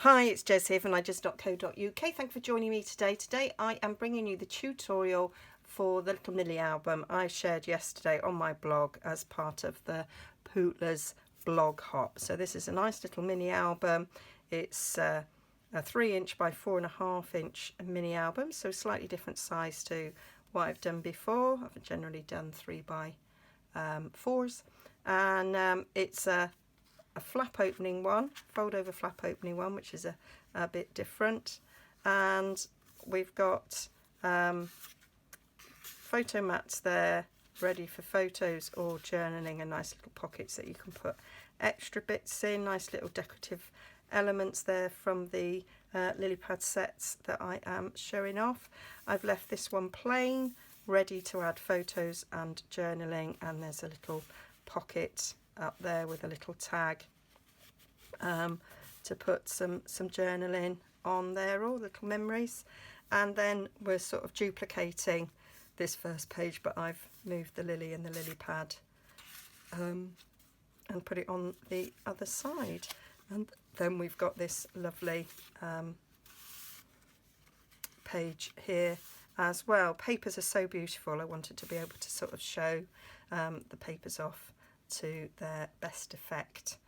Hi, it's Jez here from Nigezza.co.uk. Thank you for joining me today. Today I am bringing you the tutorial for the little mini album I shared yesterday on my blog as part of the Pootler's blog hop. So this is a nice little mini album. It's a 3" by 4.5" mini album, so slightly different size to what I've done before. I've generally done 3x4s, and it's a flap opening one, fold over flap opening one, which is a bit different. And we've got photo mats there ready for photos or journaling, and nice little pockets that you can put extra bits in. Nice little decorative elements there from the lily pad sets that I am showing off. I've left this one plain, ready to add photos and journaling, and there's a little pocket up there with a little tag to put some journaling on there, all little memories. And then we're sort of duplicating this first page, but I've moved the lily and the lily pad and put it on the other side. And then we've got this lovely page here as well. Papers are so beautiful. I wanted to be able to sort of show the papers off to their best effect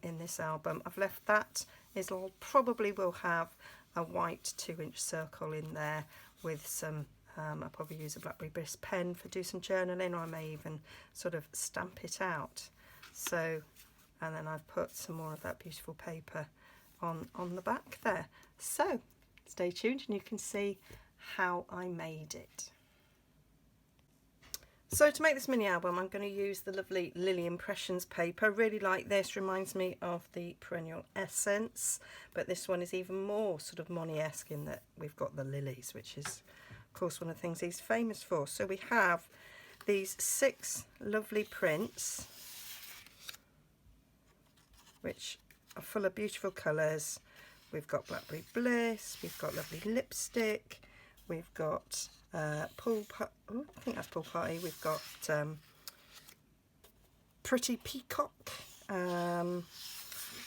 in this album. I've left that. I'll probably will have a white 2" circle in there with some I'll probably use a Blackberry Bliss pen for do some journaling, or I may even sort of stamp it out. So, and then I've put some more of that beautiful paper on the back there. So stay tuned and you can see how I made it. So to make this mini album, I'm going to use the lovely Lily Impressions paper. I really like this, reminds me of the Perennial Essence, but this one is even more sort of Monet-esque in that we've got the lilies, which is of course one of the things he's famous for. So we have these 6 lovely prints, which are full of beautiful colours. We've got Blackberry Bliss, we've got lovely lipstick, we've got Pool Party, I think that's Pool Party, we've got Pretty Peacock, I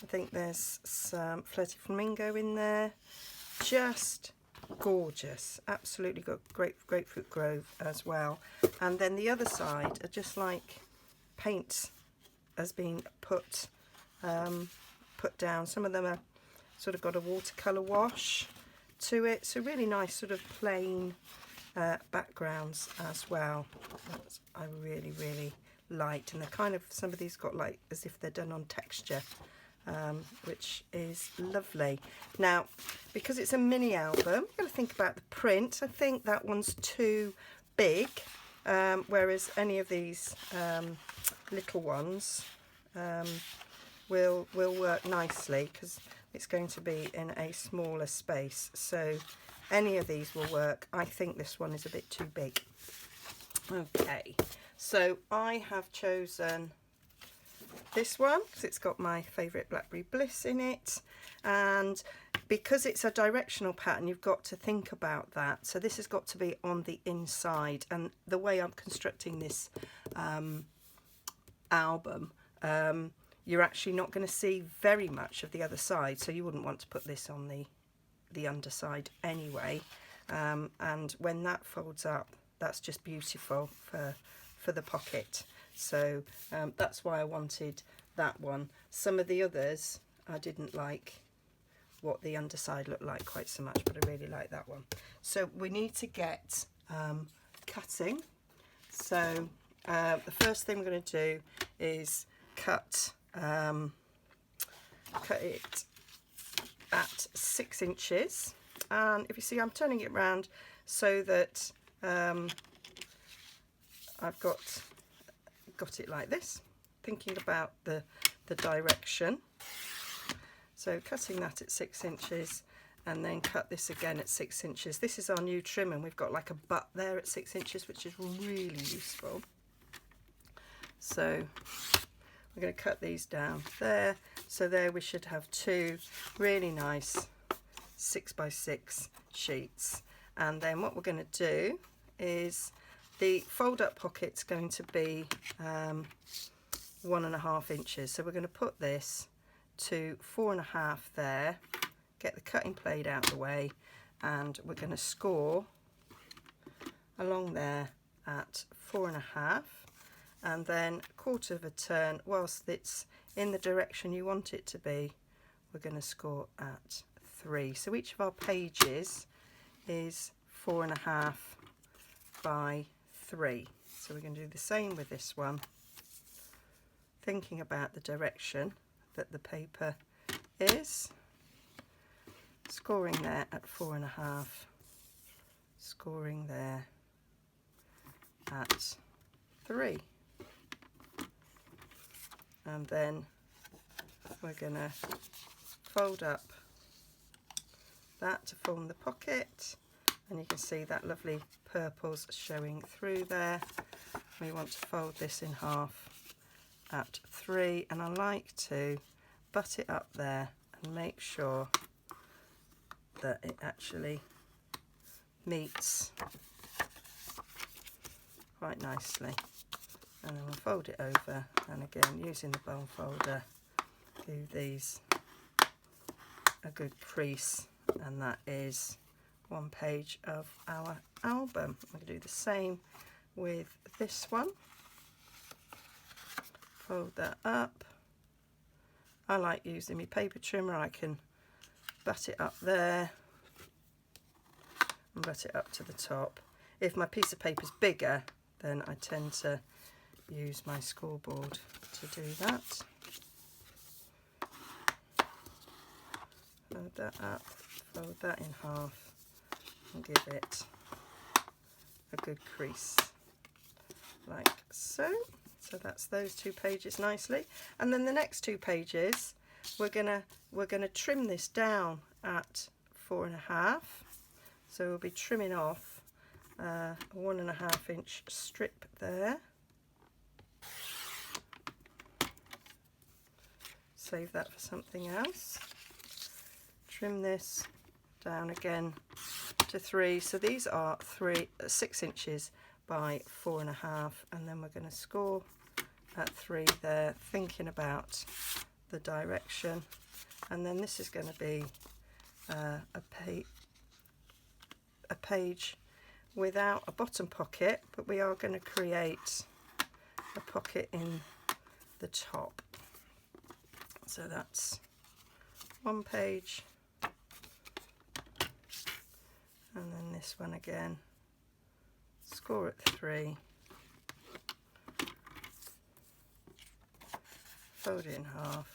think there's some Flirty Flamingo in there. Just gorgeous, absolutely got Grapefruit Grove as well. And then the other side are just like paint has been put down. Some of them are sort of got a watercolour wash to it, so really nice sort of plain backgrounds as well. That's, I really liked, and they're kind of, some of these got like as if they're done on texture, which is lovely. Now, because it's a mini album, you've got to think about the print. I think that one's too big, whereas any of these little ones will work nicely because it's going to be in a smaller space. So any of these will work. I think this one is a bit too big. Okay, so I have chosen this one because it's got my favourite Blackberry Bliss in it, and because it's a directional pattern, you've got to think about that. So this has got to be on the inside, and the way I'm constructing this album, you're actually not going to see very much of the other side, so you wouldn't want to put this on the underside anyway. And when that folds up, that's just beautiful for the pocket. So that's why I wanted that one. Some of the others I didn't like what the underside looked like quite so much, but I really like that one. So we need to get cutting. So the first thing we're going to do is cut it at 6 inches, and if you see, I'm turning it around so that I've got it like this, thinking about the direction. So cutting that at 6 inches, and then cut this again at 6 inches. This is our new trim, and we've got like a butt there at 6 inches, which is really useful. So we're going to cut these down there. So there we should have 2 really nice 6x6 sheets. And then what we're going to do is the fold up pocket's going to be 1.5 inches. So we're going to put this to 4.5 there, get the cutting blade out of the way, and we're going to score along there at 4.5, and then 1/4 of a turn, whilst it's in the direction you want it to be, we're going to score at 3. So each of our pages is 4.5 by 3. So we're going to do the same with this one, thinking about the direction that the paper is, scoring there at 4.5, scoring there at 3, and then we're going to fold up that to form the pocket, and you can see that lovely purple's showing through there. We want to fold this in half at 3, and I like to butt it up there and make sure that it actually meets quite nicely, and then we'll fold it over, and again using the bone folder give these a good crease, and that is one page of our album. I'm going to do the same with this one. Fold that up. I like using my paper trimmer. I can butt it up there and butt it up to the top. If my piece of paper is bigger, then I tend to use my scoreboard to do that. Fold that up, fold that in half, and give it a good crease like so. So that's those 2 pages nicely, and then the next 2 pages we're gonna trim this down at 4.5. So we'll be trimming off a 1.5 inch strip there. Save that for something else. Trim this down again to 3. So these are 6 inches by 4.5, and then we're going to score at 3 there, thinking about the direction. And then this is going to be a page without a bottom pocket, but we are going to create a pocket in the top. So that's one page, and then this one again, score at 3, fold it in half,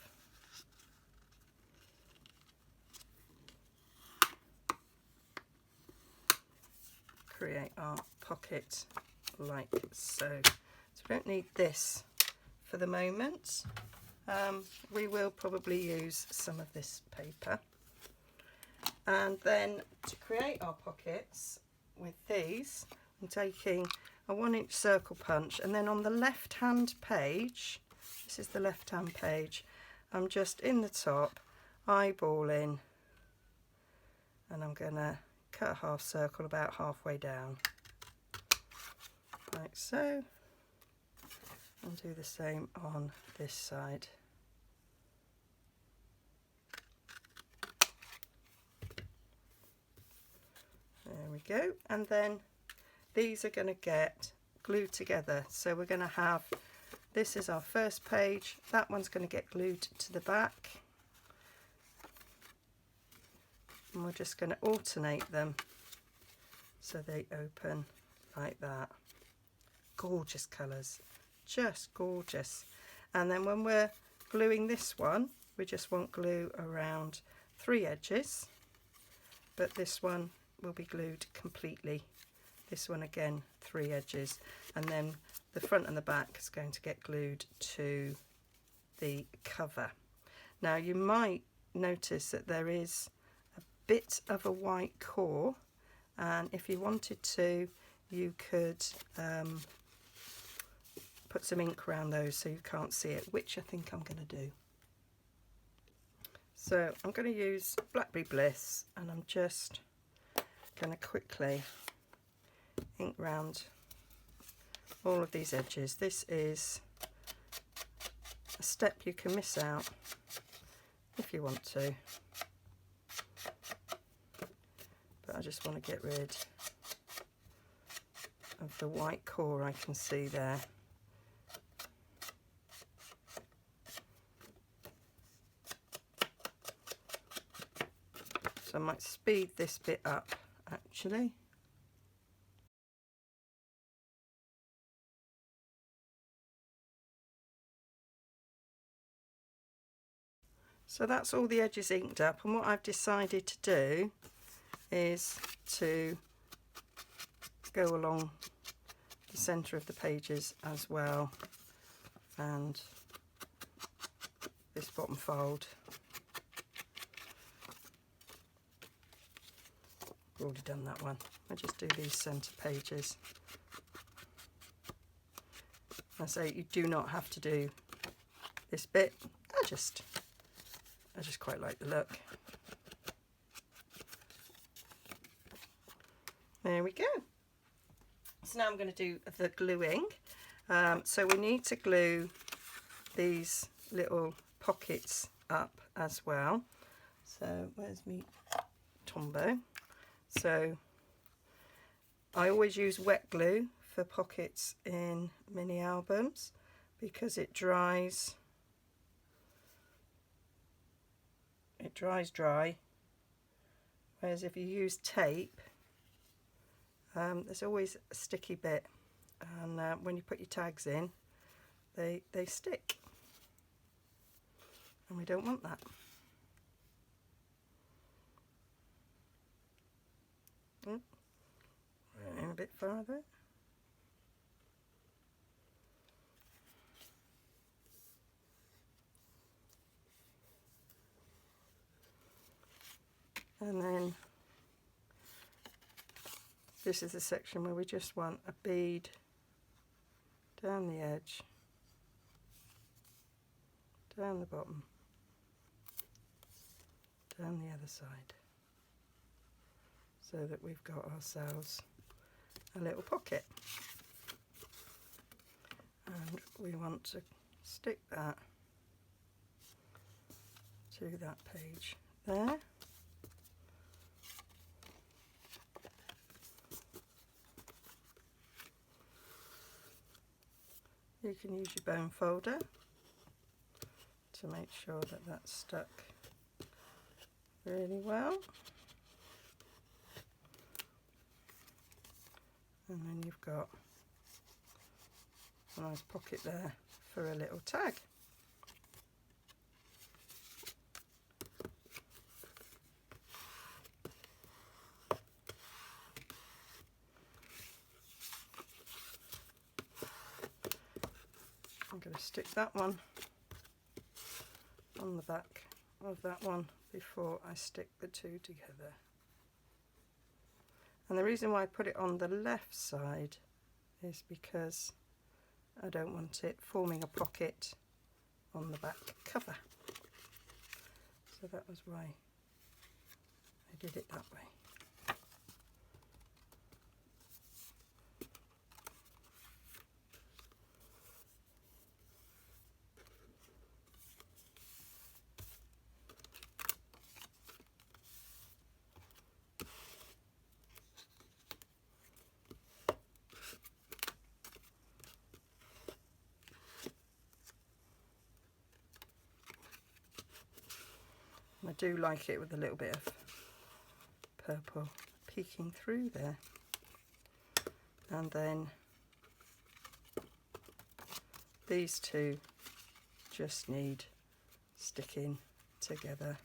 create our pocket like so. So we don't need this for the moment. We will probably use some of this paper. And then to create our pockets with these, I'm taking a 1 inch circle punch, and then on the left hand page, this is the left hand page, I'm just in the top eyeballing, and I'm going to cut a half circle about halfway down like so, and do the same on this side. There we go, and then these are going to get glued together. So we're going to have, this is our first page, that one's going to get glued to the back, and we're just going to alternate them so they open like that. Gorgeous colours, just gorgeous. And then when we're gluing this one, we just want glue around 3 edges, but this one will be glued completely. This one again, 3 edges, and then the front and the back is going to get glued to the cover. Now you might notice that there is a bit of a white core, and if you wanted to, you could put some ink around those so you can't see it, which I think I'm going to do. So I'm going to use Blackberry Bliss, and I'm just going to quickly ink round all of these edges. This is a step you can miss out if you want to. I just want to get rid of the white core I can see there. So I might speed this bit up actually. So that's all the edges inked up, and what I've decided to do is to go along the centre of the pages as well, and this bottom fold. I've already done that one. I just do these centre pages. I say you do not have to do this bit. I just quite like the look. There we go. So now I'm going to do the gluing. So we need to glue these little pockets up as well. So where's me Tombow? So I always use wet glue for pockets in mini albums because it dries dry, whereas if you use tape, there's always a sticky bit, and when you put your tags in, they stick, and we don't want that. In a bit farther. And then this is the section where we just want a bead down the edge, down the bottom, down the other side, so that we've got ourselves a little pocket. And we want to stick that to that page there. You can use your bone folder to make sure that that's stuck really well. And then you've got a nice pocket there for a little tag. I'm going to stick that one on the back of that one before I stick the two together. And the reason why I put it on the left side is because I don't want it forming a pocket on the back cover. So that was why I did it that way. I do like it with a little bit of purple peeking through there. And then these two just need sticking together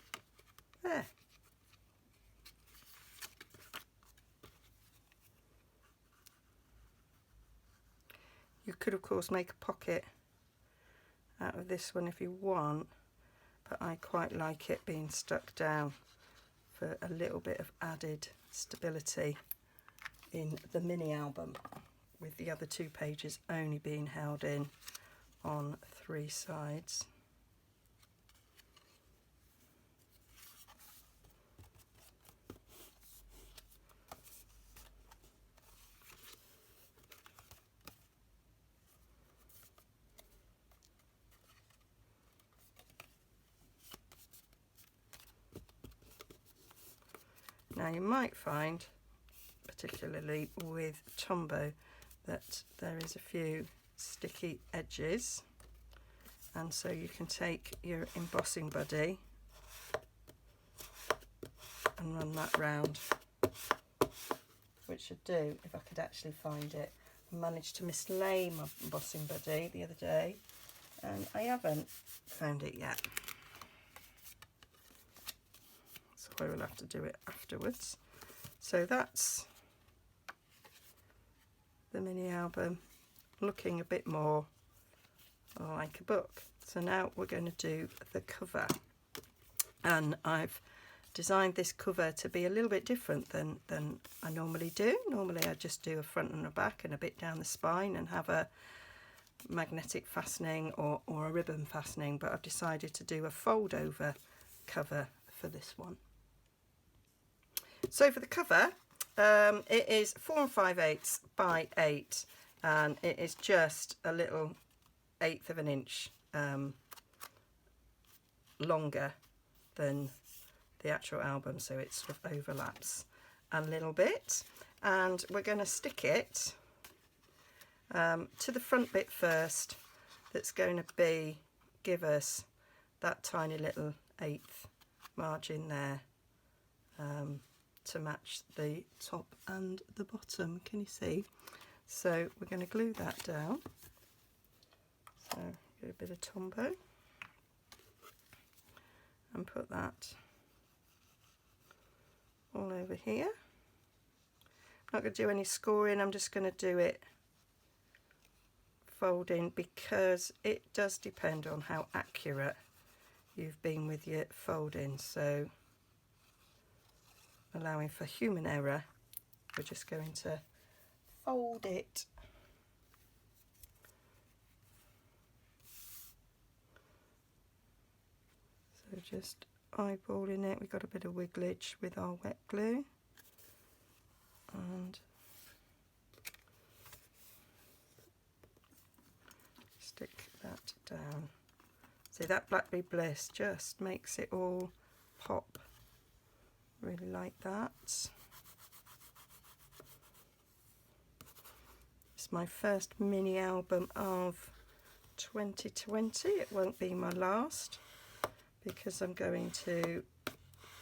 there. You could of course make a pocket out of this one if you want, but I quite like it being stuck down for a little bit of added stability in the mini album, with the other two pages only being held in on 3 sides. Now you might find, particularly with Tombow, that there is a few sticky edges, and so you can take your embossing buddy and run that round, which I'd do if I could actually find it. I managed to mislay my embossing buddy the other day and I haven't found it yet, so I will have to do it afterwards. So that's the mini album looking a bit more like a book. So now we're going to do the cover, and I've designed this cover to be a little bit different than I normally do. Normally I just do a front and a back and a bit down the spine and have a magnetic fastening or a ribbon fastening, but I've decided to do a fold over cover for this one. So for the cover, it is 4 5/8 by 8, and it is just a little 1/8 of an inch longer than the actual album, so it sort of overlaps a little bit. And we're going to stick it to the front bit first. That's going to give us that tiny little 1/8 margin there, to match the top and the bottom. Can you see? So we're going to glue that down. So get a bit of Tombow and put that all over here. I'm not going to do any scoring, I'm just going to do it folding, because it does depend on how accurate you've been with your folding. So allowing for human error, we're just going to fold it. So just eyeballing it. We've got a bit of wigglage with our wet glue, and stick that down. See, that Blackberry Bliss just makes it all pop. Really like that. It's my first mini album of 2020. It won't be my last, because I'm going to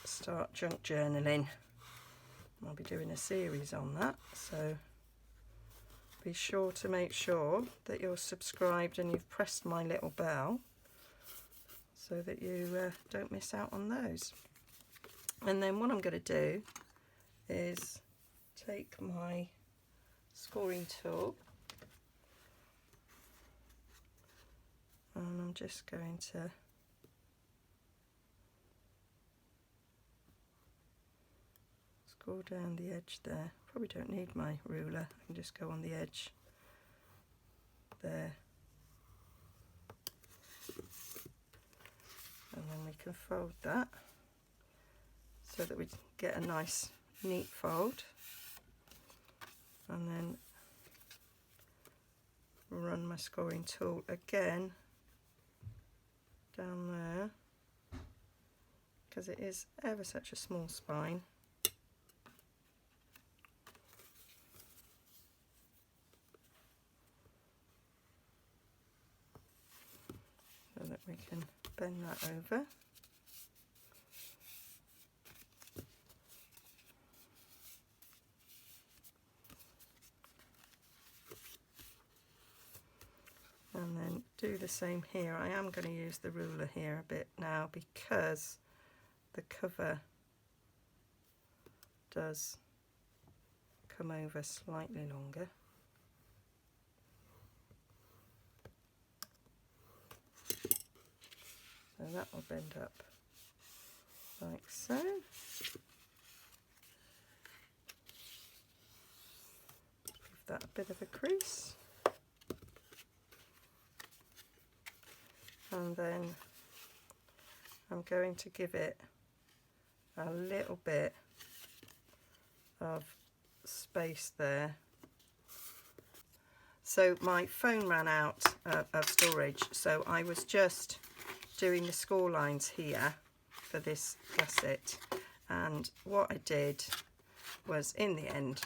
start junk journaling. I'll be doing a series on that, so be sure to make sure that you're subscribed and you've pressed my little bell so that you don't miss out on those. And then what I'm going to do is take my scoring tool, and I'm just going to score down the edge there. Probably don't need my ruler, I can just go on the edge there, and then we can fold that so that we get a nice neat fold, and then run my scoring tool again down there, because it is ever such a small spine. So that we can bend that over. And then do the same here. I am going to use the ruler here a bit now, because the cover does come over slightly longer. So that will bend up like so. Give that a bit of a crease. And then I'm going to give it a little bit of space there. So my phone ran out of storage, so I was just doing the score lines here for this gusset, And what I did was, in the end,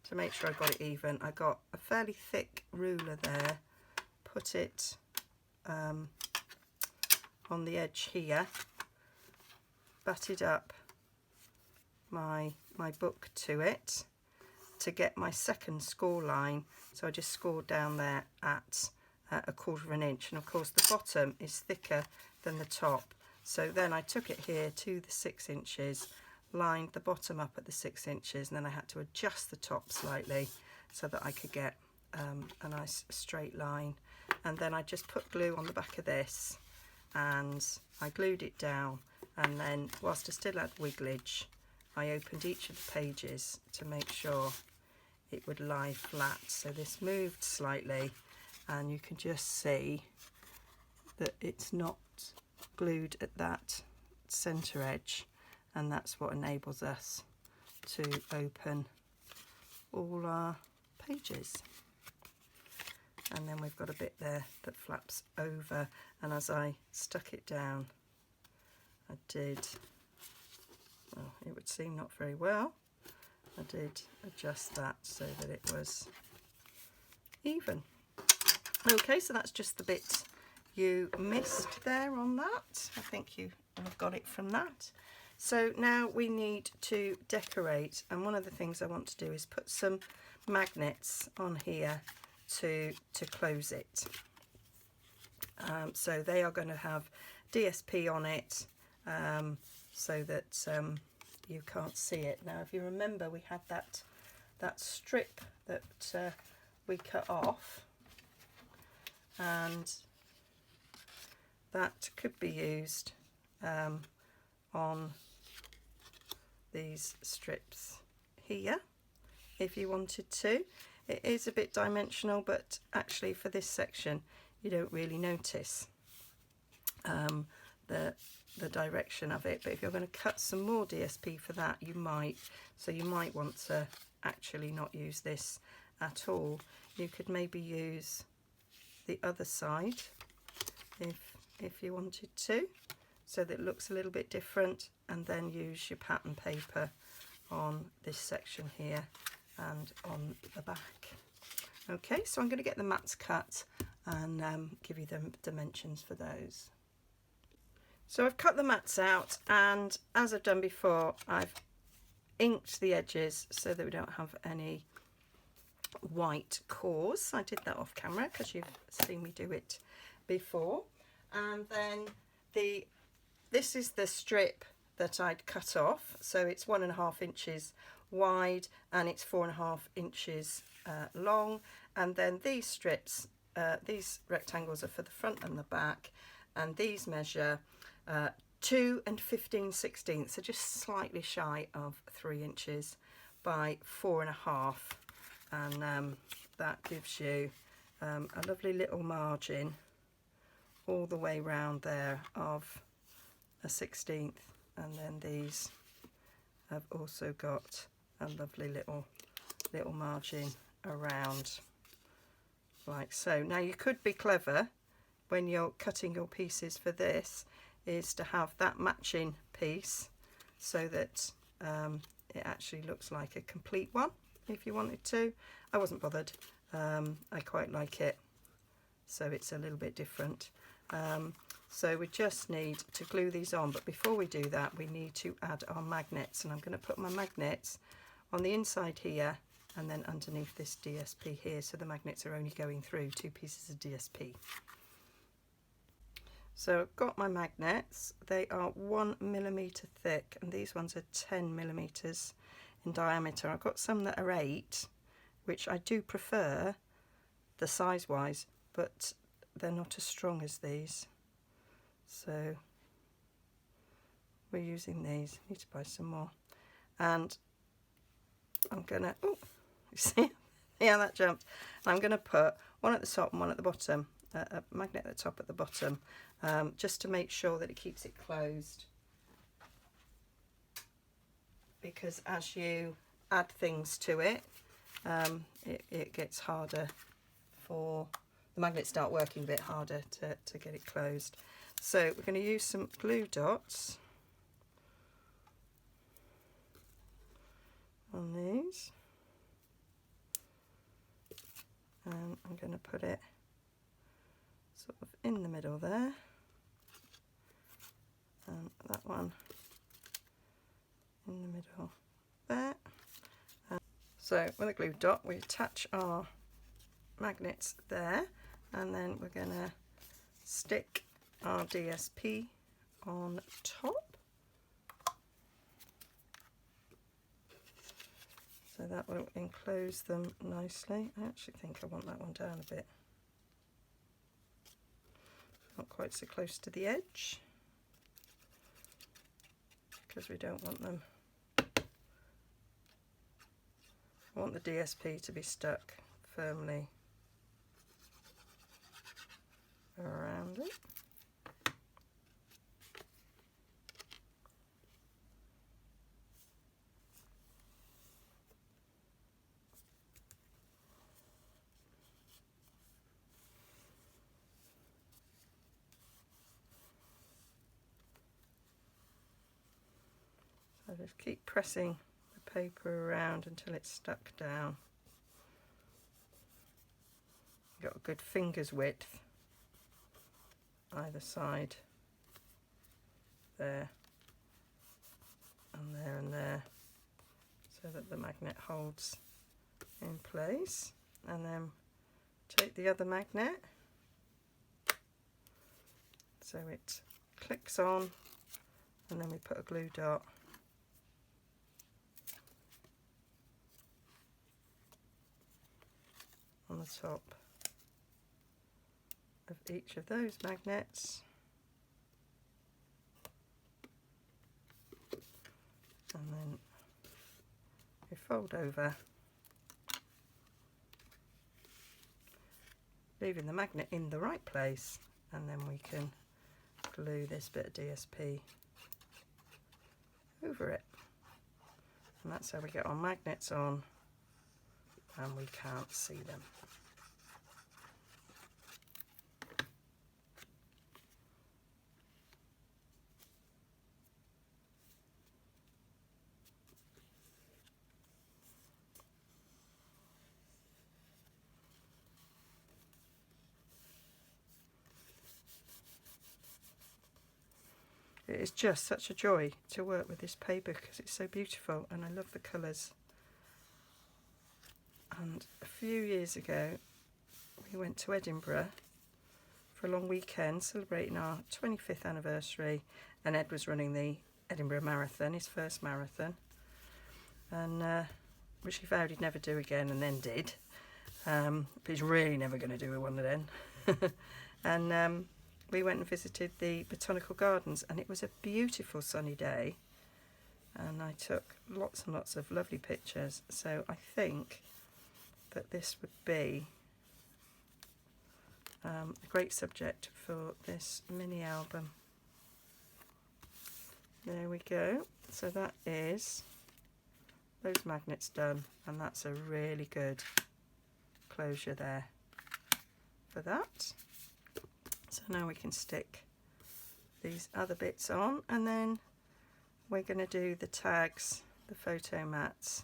to make sure I got it even, I got a fairly thick ruler there, put it on the edge here, butted up my book to it to get my second score line. So I just scored down there at a 1/4 of an inch, and of course the bottom is thicker than the top. So then I took it here to the 6 inches, lined the bottom up at the 6 inches, and then I had to adjust the top slightly so that I could get a nice straight line. And then I just put glue on the back of this and I glued it down, and then whilst I still had wigglage, I opened each of the pages to make sure it would lie flat. So this moved slightly, and you can just see that it's not glued at that centre edge, and that's what enables us to open all our pages. And then we've got a bit there that flaps over, and as I stuck it down, I did, well, it would seem not very well, I did adjust that so that it was even. Okay, so that's just the bit you missed there on that. I think you have got it from that. So now we need to decorate, and one of the things I want to do is put some magnets on here to close it. So they are going to have DSP on it, so that you can't see it. Now if you remember, we had that strip that we cut off, and that could be used on these strips here if you wanted to. It is a bit dimensional, but actually for this section you don't really notice the direction of it. But if you're going to cut some more DSP for that, you might. So you might want to actually not use this at all. You could maybe use the other side if you wanted to, so that it looks a little bit different, and then use your pattern paper on this section here and on the back. Okay, so I'm going to get the mats cut and give you the dimensions for those. So I've cut the mats out, and as I've done before, I've inked the edges so that we don't have any white cores. I did that off camera because you've seen me do it before. And then this is the strip that I'd cut off, so it's 1.5 inches wide and it's 4.5 inches long. And then these strips, these rectangles are for the front and the back, and these measure 2 15/16, so just slightly shy of 3 inches by 4.5, and that gives you a lovely little margin all the way round there of a 1/16, and then these have also got a lovely little margin around like so. Now you could be clever when you're cutting your pieces for this, is to have that matching piece so that it actually looks like a complete one if you wanted to. I wasn't bothered. I quite like it, so it's a little bit different. So we just need to glue these on, but before we do that we need to add our magnets, and I'm going to put my magnets on the inside here and then underneath this DSP here, so the magnets are only going through 2 pieces of DSP. So I've got my magnets. They are 1 millimetre thick, and these ones are 10 millimetres in diameter. I've got some that are 8, which I do prefer the size wise, but they're not as strong as these, so we're using these. I need to buy some more, and I'm gonna, oh, you see how that jumped. I'm gonna put one at the top and one at the bottom, a magnet at the top, at the bottom, just to make sure that it keeps it closed, because as you add things to it, it gets harder for the magnets, start working a bit harder to get it closed. So we're going to use some glue dots on these, and I'm going to put it sort of in the middle there, and that one in the middle there. So with a glue dot we attach our magnets there, and then we're going to stick our DSP on top, so that will enclose them nicely. I actually think I want that one down a bit, not quite so close to the edge, because we don't want them, I want the DSP to be stuck firmly around it. So just keep pressing the paper around until it's stuck down. Got a good finger's width either side, there and there and there, so that the magnet holds in place. And then take the other magnet, so it clicks on, and then we put a glue dot on the top of each of those magnets, and then we fold over, leaving the magnet in the right place, and then we can glue this bit of DSP over it, and that's how we get our magnets on and we can't see them. It is just such a joy to work with this paper because it's so beautiful and I love the colours. And a few years ago we went to Edinburgh for a long weekend celebrating our 25th anniversary, and Ed was running the Edinburgh Marathon, his first marathon, and which he vowed he'd never do again and then did, but he's really never going to do one of them. And we went and visited the botanical gardens, and it was a beautiful sunny day, and I took lots and lots of lovely pictures. So I think that this would be a great subject for this mini album. There we go. So that is those magnets done, and that's a really good closure there for that. So now we can stick these other bits on, and then we're going to do the tags, the photo mats,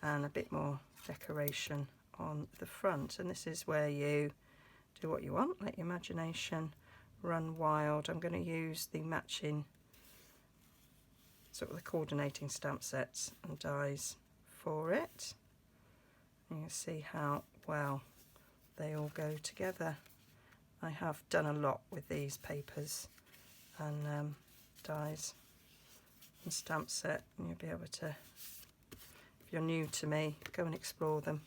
and a bit more decoration on the front. And this is where you do what you want, let your imagination run wild. I'm going to use the matching, sort of the coordinating stamp sets and dies for it. You can see how well they all go together. I have done a lot with these papers and dies and stamp set, and you'll be able to, if you're new to me, go and explore them.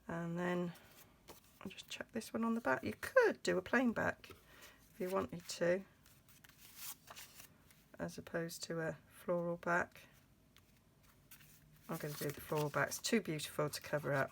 And then I'll just chuck this one on the back. You could do a plain back if you wanted to, as opposed to a floral back. I'm going to do the floral back. It's too beautiful to cover up.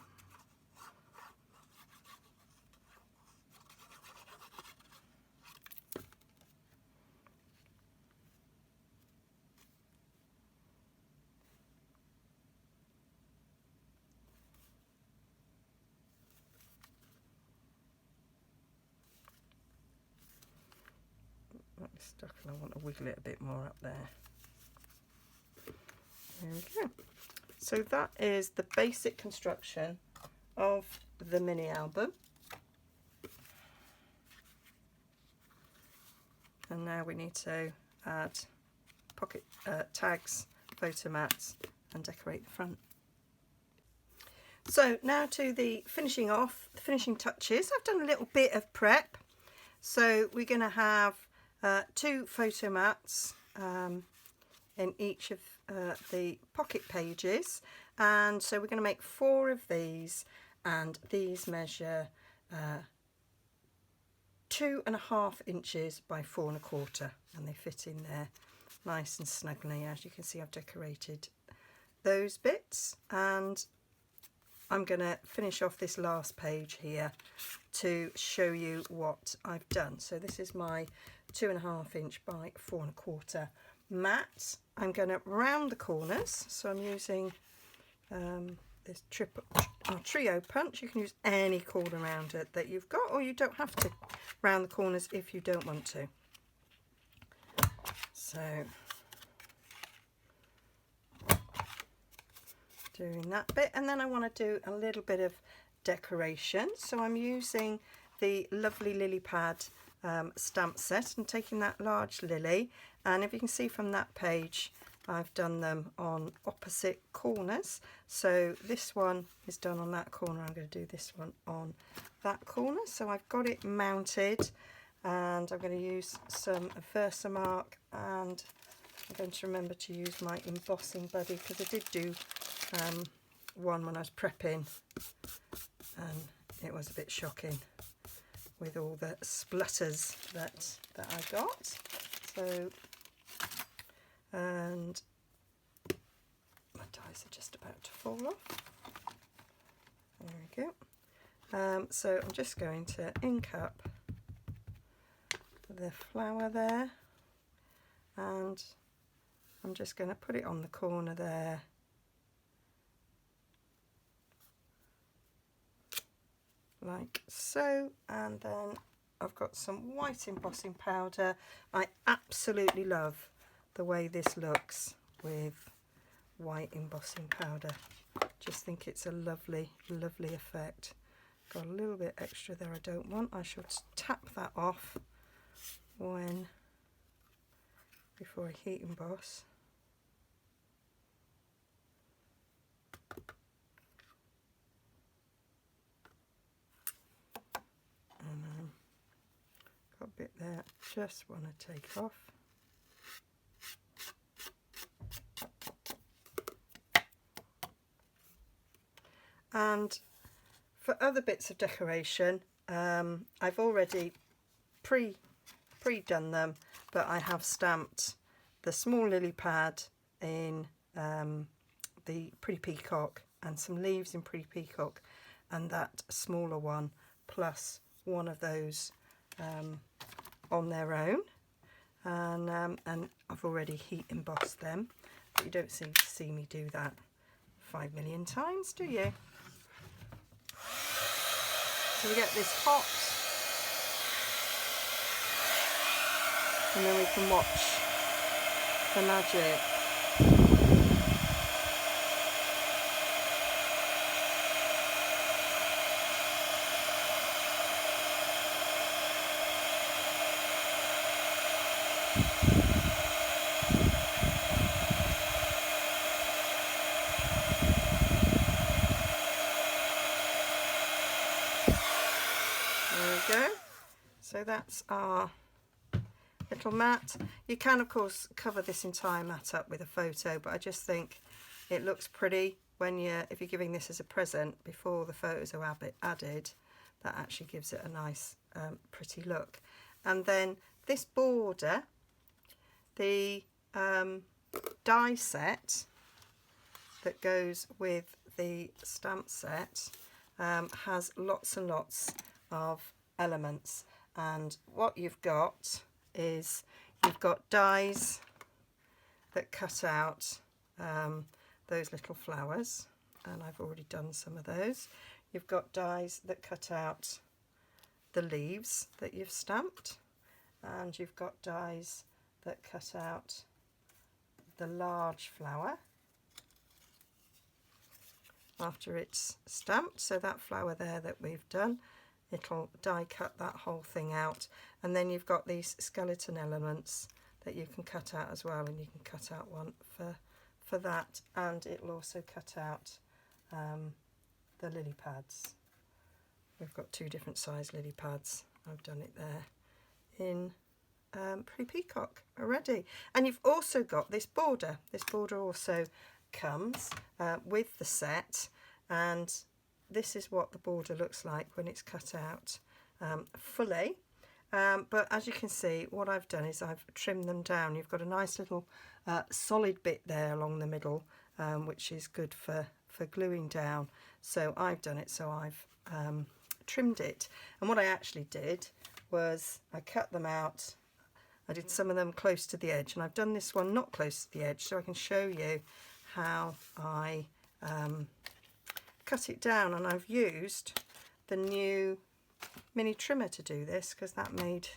That's stuck, and I want to wiggle it a bit more up there. There we go. So that is the basic construction of the mini album. And now we need to add pocket tags, photo mats, and decorate the front. So now to the finishing off, the finishing touches. I've done a little bit of prep. So we're going to have 2 photo mats in each of the pocket pages, and so we're going to make 4 of these, and these measure 2.5 inches by 4 1/4, and they fit in there nice and snugly. As you can see, I've decorated those bits, and I'm going to finish off this last page here to show you what I've done. So this is my 2.5 inch by 4 1/4 mat. I'm going to round the corners, so I'm using this trio punch. You can use any corner rounder that you've got, or you don't have to round the corners if you don't want to. So doing that bit, and then I want to do a little bit of decoration. So I'm using the lovely lily pad stamp set and taking that large lily, and if you can see from that page, I've done them on opposite corners. So this one is done on that corner, I'm going to do this one on that corner. So I've got it mounted, and I'm going to use some Versamark, and I'm going to remember to use my embossing buddy, because I did do one when I was prepping, and it was a bit shocking with all the splutters that I got. So, and my dies are just about to fall off. There we go. So I'm just going to ink up the flower there, and I'm just going to put it on the corner there. Like so, and then I've got some white embossing powder. I absolutely love the way this looks with white embossing powder. Just think it's a lovely, lovely effect. Got a little bit extra there I don't want. I should tap that off before I heat emboss. And got a bit there, just want to take off. And for other bits of decoration, I've already pre-done them, but I have stamped the small lily pad in the Pretty Peacock, and some leaves in Pretty Peacock, and that smaller one, plus one of those on their own, and I've already heat embossed them, but you don't seem to see me do that 5 million times, do you? So we get this hot, and then we can watch the magic. Go. So that's our little mat. You can of course cover this entire mat up with a photo, but I just think it looks pretty when if you're giving this as a present before the photos are added. That actually gives it a nice pretty look. And then this border, the die set that goes with the stamp set, has lots and lots of elements, and what you've got is you've got dies that cut out those little flowers, and I've already done some of those. You've got dies that cut out the leaves that you've stamped, and you've got dies that cut out the large flower, after it's stamped. So that flower there that we've done, it'll die cut that whole thing out, and then you've got these skeleton elements that you can cut out as well, and you can cut out one for that, and it'll also cut out the lily pads. We've got 2 different size lily pads. I've done it there in Pretty Peacock already. And you've also got this border. This border also comes with the set, and this is what the border looks like when it's cut out fully. But as you can see, what I've done is I've trimmed them down. You've got a nice little solid bit there along the middle, which is good for gluing down. So I've done it, so I've trimmed it. And what I actually did was I cut them out. I did some of them close to the edge, and I've done this one not close to the edge, so I can show you how I cut it down. And I've used the new mini trimmer to do this, because that made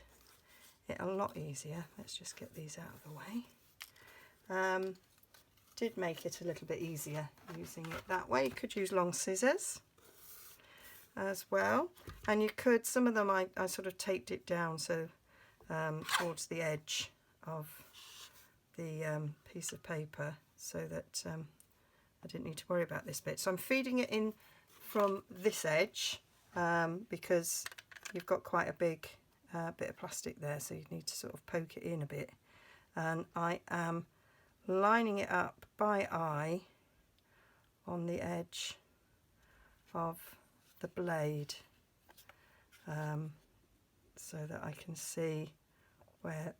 it a lot easier. Let's just get these out of the way. Did make it a little bit easier using it that way. You could use long scissors as well, and you could, some of them I sort of taped it down so towards the edge of the piece of paper, so that I didn't need to worry about this bit. So I'm feeding it in from this edge because you've got quite a big bit of plastic there, so you need to sort of poke it in a bit, and I am lining it up by eye on the edge of the blade, so that I can see where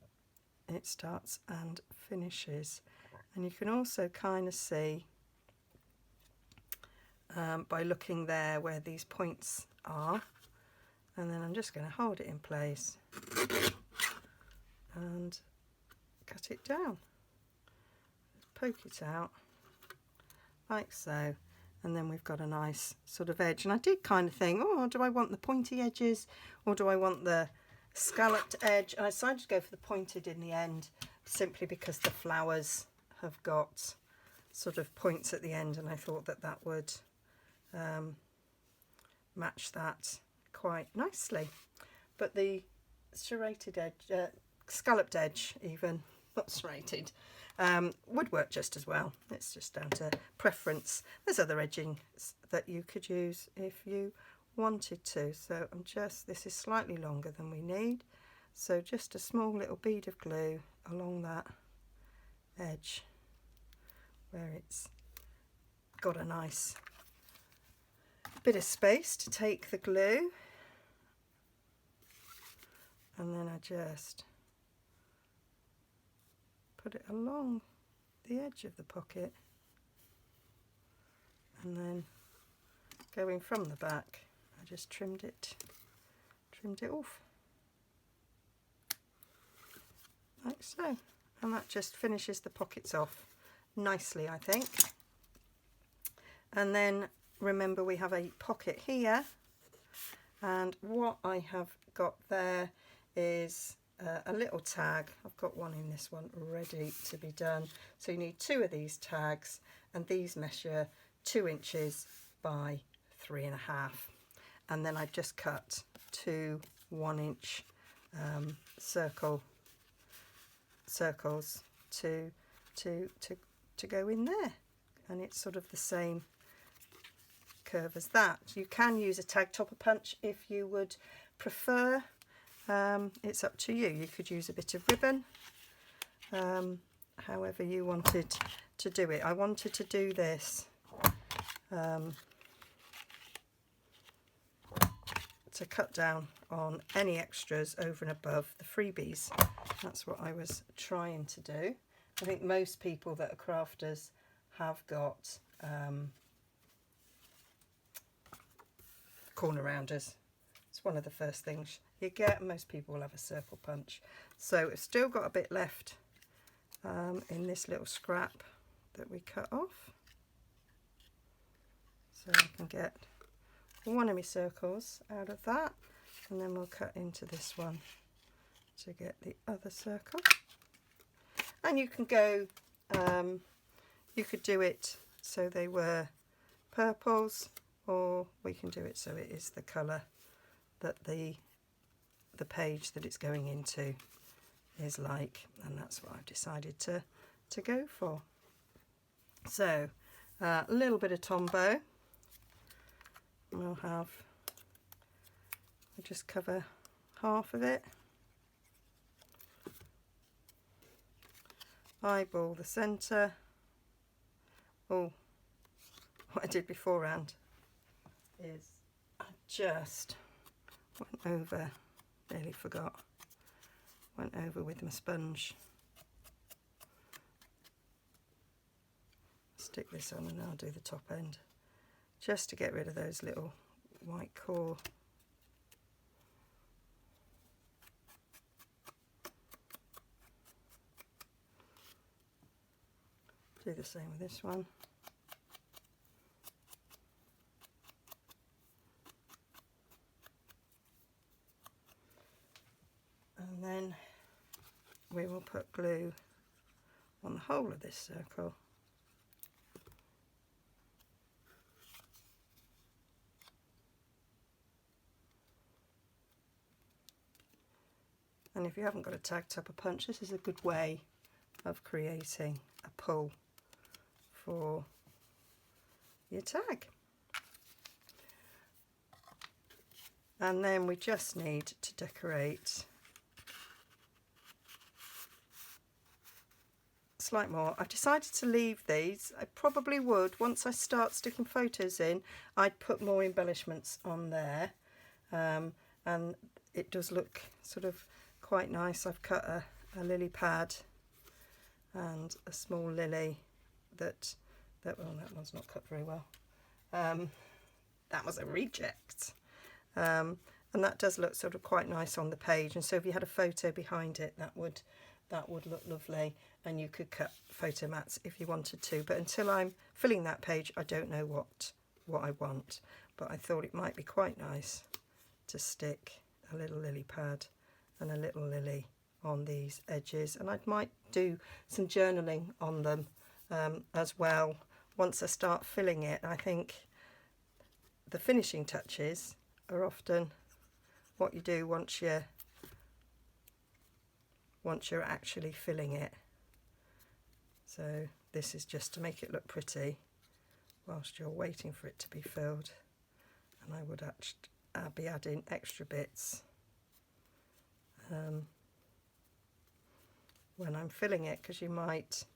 it starts and finishes. And you can also kind of see by looking there where these points are, and then I'm just going to hold it in place and cut it down. Poke it out like so, and then we've got a nice sort of edge. And I did kind of think, oh, do I want the pointy edges or do I want the scalloped edge? And I decided to go for the pointed in the end, simply because the flowers have got sort of points at the end, and I thought that that would match that quite nicely. But the serrated edge, scalloped edge even, not serrated, would work just as well. It's just down to preference. There's other edging that you could use if you wanted to. So I'm just, this is slightly longer than we need, so just a small little bead of glue along that edge where it's got a nice bit of space to take the glue, and then I just put it along the edge of the pocket, and then going from the back I just trimmed it off like so, and that just finishes the pockets off nicely, I think. And then remember, we have a pocket here, and what I have got there is a little tag. I've got one in this one ready to be done. So you need 2 of these tags, and these measure 2 inches by 3.5, and then I've just cut 2 1-inch circles to go in there, and it's sort of the same curve as that. You can use a tag topper punch if you would prefer. It's up to you. You could use a bit of ribbon, however you wanted to do it. I wanted to do this to cut down on any extras over and above the freebies. That's what I was trying to do. I think most people that are crafters have got corner rounders. It's one of the first things you get, and most people will have a circle punch. So it's still got a bit left in this little scrap that we cut off. So I can get one of my circles out of that, and then we'll cut into this one to get the other circle. And you can go, you could do it so they were purples, or we can do it so it is the colour that the page that it's going into is like, and that's what I've decided to go for. So a little bit of Tombow. We'll just cover half of it. Eyeball the centre. Oh, what I did beforehand is I just went over, nearly forgot, went over with my sponge. Stick this on and I'll do the top end, just to get rid of those little white core. Do the same with this one. And then we will put glue on the whole of this circle. And if you haven't got a tag tupper punch, this is a good way of creating a pull for your tag. And then we just need to decorate slight more. I've decided to leave these. I probably would, once I start sticking photos in, I'd put more embellishments on there, and it does look sort of quite nice. I've cut a lily pad and a small lily that well, that one's not cut very well. That was a reject, and that does look sort of quite nice on the page, and so if you had a photo behind it, that would look lovely, and you could cut photo mats if you wanted to. But until I'm filling that page, I don't know what I want, but I thought it might be quite nice to stick a little lily pad and a little lily on these edges, and I might do some journaling on them as well once I start filling it. I think the finishing touches are often what you do once you're actually filling it. So this is just to make it look pretty whilst you're waiting for it to be filled, and I would actually be adding extra bits when I'm filling it, because you might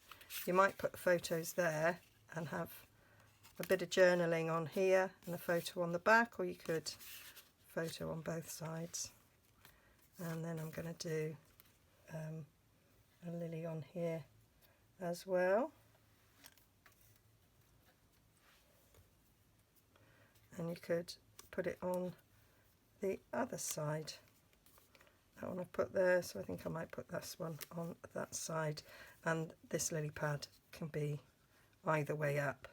put the photos there and have a bit of journaling on here and a photo on the back, or you could photo on both sides. And then I'm going to do a lily on here as well, and you could put it on the other side. That one I've put there, so I think I might put this one on that side, and this lily pad can be either way up,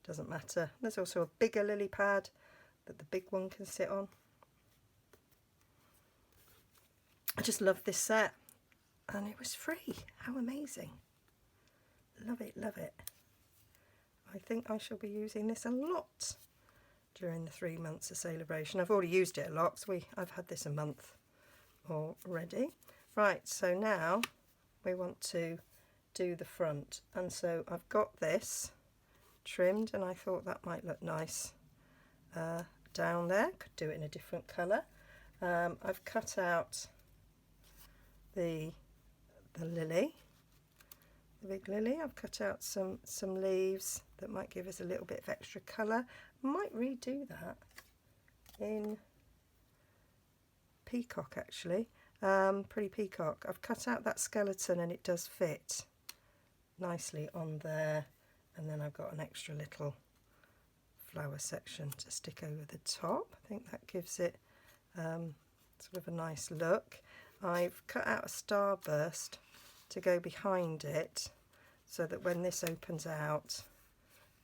doesn't matter. There's also a bigger lily pad that the big one can sit on. I just love this set, and it was free. How amazing. Love it, love it. I think I shall be using this a lot during the 3 months of Sale-A-Bration. I've already used it a lot, so I've had this a month already. Right, so now we want to do the front, and so I've got this trimmed, and I thought that might look nice down there. Could do it in a different colour. I've cut out the lily, the big lily. I've cut out some leaves that might give us a little bit of extra colour. I might redo that in peacock, actually. Pretty peacock. I've cut out that skeleton, and it does fit nicely on there, and then I've got an extra little flower section to stick over the top. I think that gives it sort of a nice look. I've cut out a starburst to go behind it, so that when this opens out,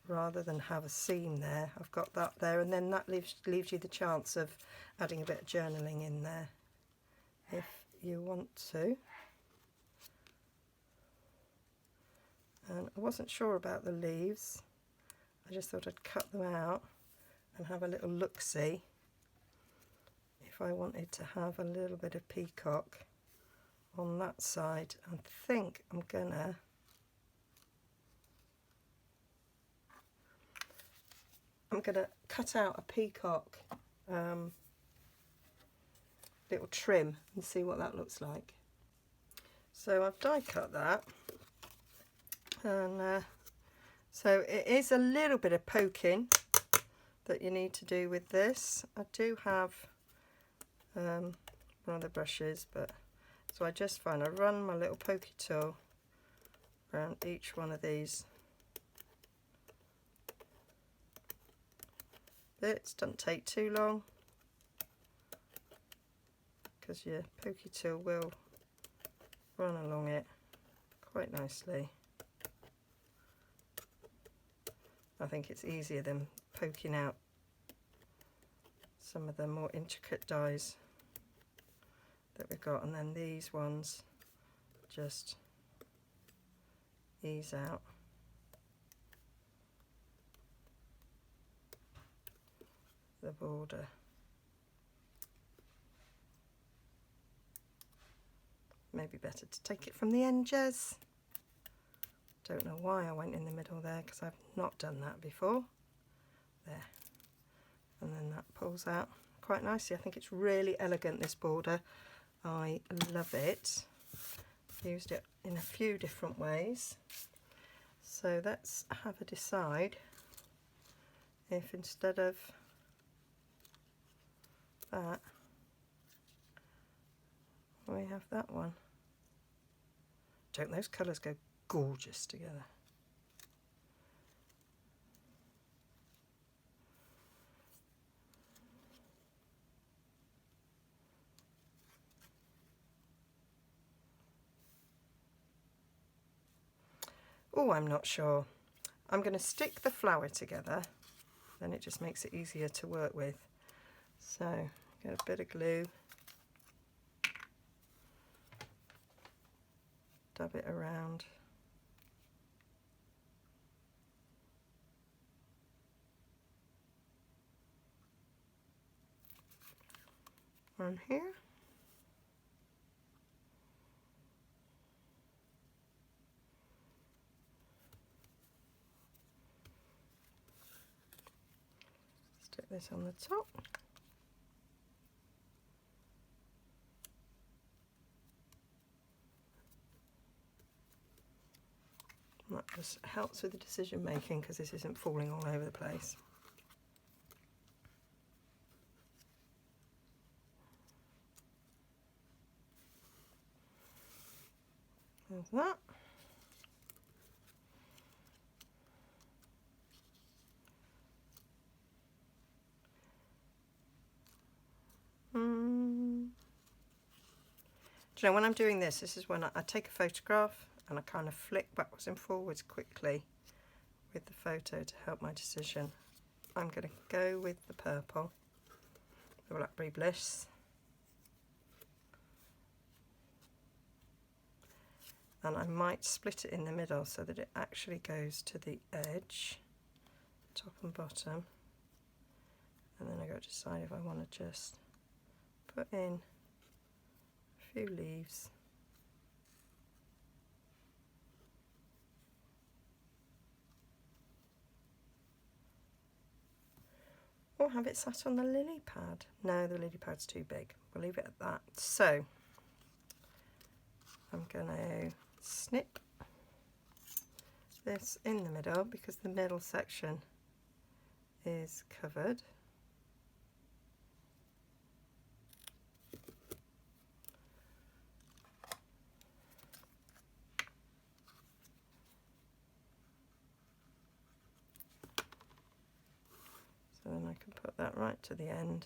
rather than have a seam there, I've got that there, and then that leaves you the chance of adding a bit of journaling in there if you want to. And I wasn't sure about the leaves. I just thought I'd cut them out and have a little look-see if I wanted to have a little bit of peacock on that side. I think I'm gonna cut out a peacock little trim and see what that looks like. So I've die cut that, and so it is a little bit of poking that you need to do with this. I do have one of the brushes, but so I just find I run my little pokey tool around each one of these bits. Doesn't take too long because your pokey tool will run along it quite nicely. I think it's easier than poking out some of the more intricate dies that we've got, and then these ones just ease out. The border. Maybe better to take it from the end, Jez. Don't know why I went in the middle there, because I've not done that before. There. And then that pulls out quite nicely. I think it's really elegant, this border. I love it. Used it in a few different ways. So let's have a decide if instead of that we have that one. Don't those colours go gorgeous together? Oh, I'm not sure. I'm going to stick the flower together, then it just makes it easier to work with. So get a bit of glue, dab it around. On here. Stick this on the top. That just helps with the decision making because this isn't falling all over the place. There's that. Do you know, when I'm doing this, this is when I take a photograph and I kind of flick backwards and forwards quickly with the photo to help my decision. I'm going to go with the purple, the Blackberry Bliss. And I might split it in the middle so that it actually goes to the edge, top and bottom. And then I've got to decide if I want to just put in a few leaves. Or have it sat on the lily pad. No, the lily pad's too big. We'll leave it at that. So I'm going to snip this in the middle because the middle section is covered. So then I can put that right to the end.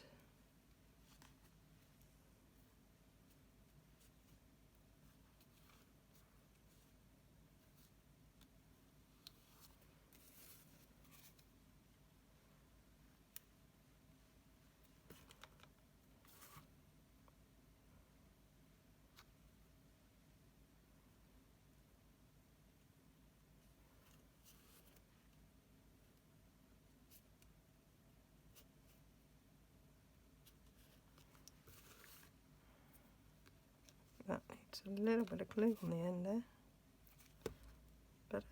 Just a little bit of glue on the end there. But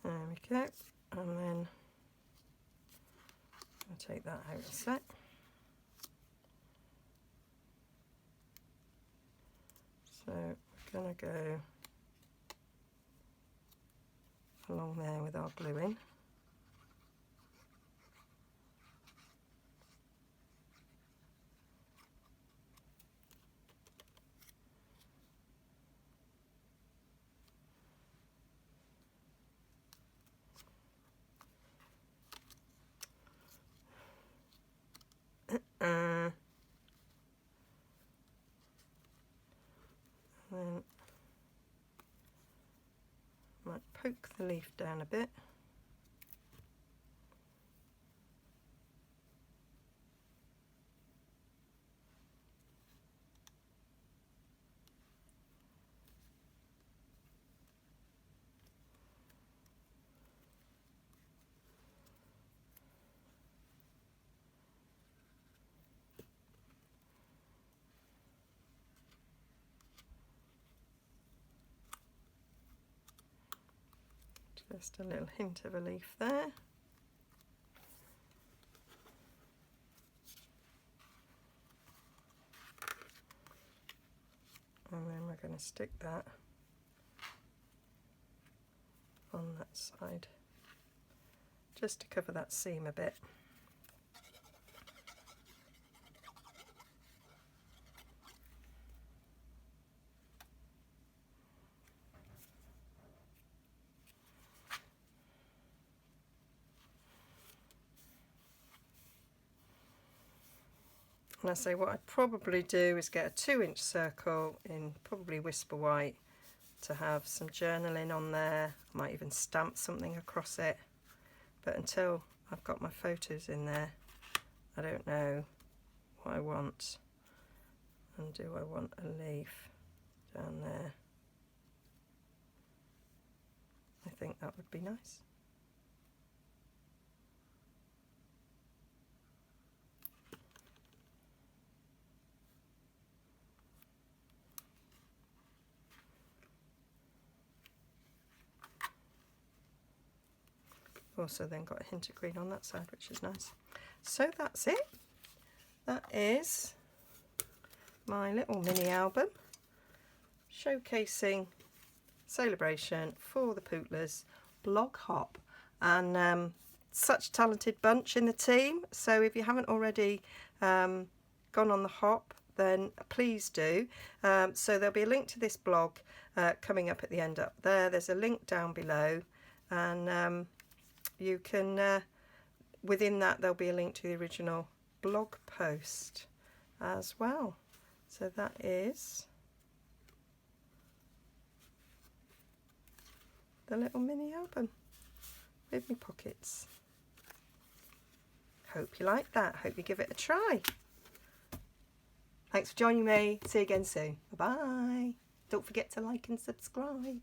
there we go. And then I'll take that out a sec. So we're going to go along there with our glue in. Then might poke the leaf down a bit. Just a little hint of a leaf there. And then we're going to stick that on that side, just to cover that seam a bit. And I say what I'd probably do is get a 2-inch circle in probably Whisper White to have some journaling on there. I might even stamp something across it. But until I've got my photos in there, I don't know what I want. And do I want a leaf down there? I think that would be nice. Also then got a hint of green on that side, which is nice. So that's it. That is my little mini album showcasing Sale-A-Bration for the Pootlers blog hop. And such a talented bunch in the team. So if you haven't already gone on the hop, then please do. So there'll be a link to this blog coming up at the end up there. There's a link down below, and you can, within that there'll be a link to the original blog post as well. So that is the little mini album with me pockets. Hope you like that. Hope you give it a try. Thanks for joining me. See you again soon. Bye bye. Don't forget to like and subscribe.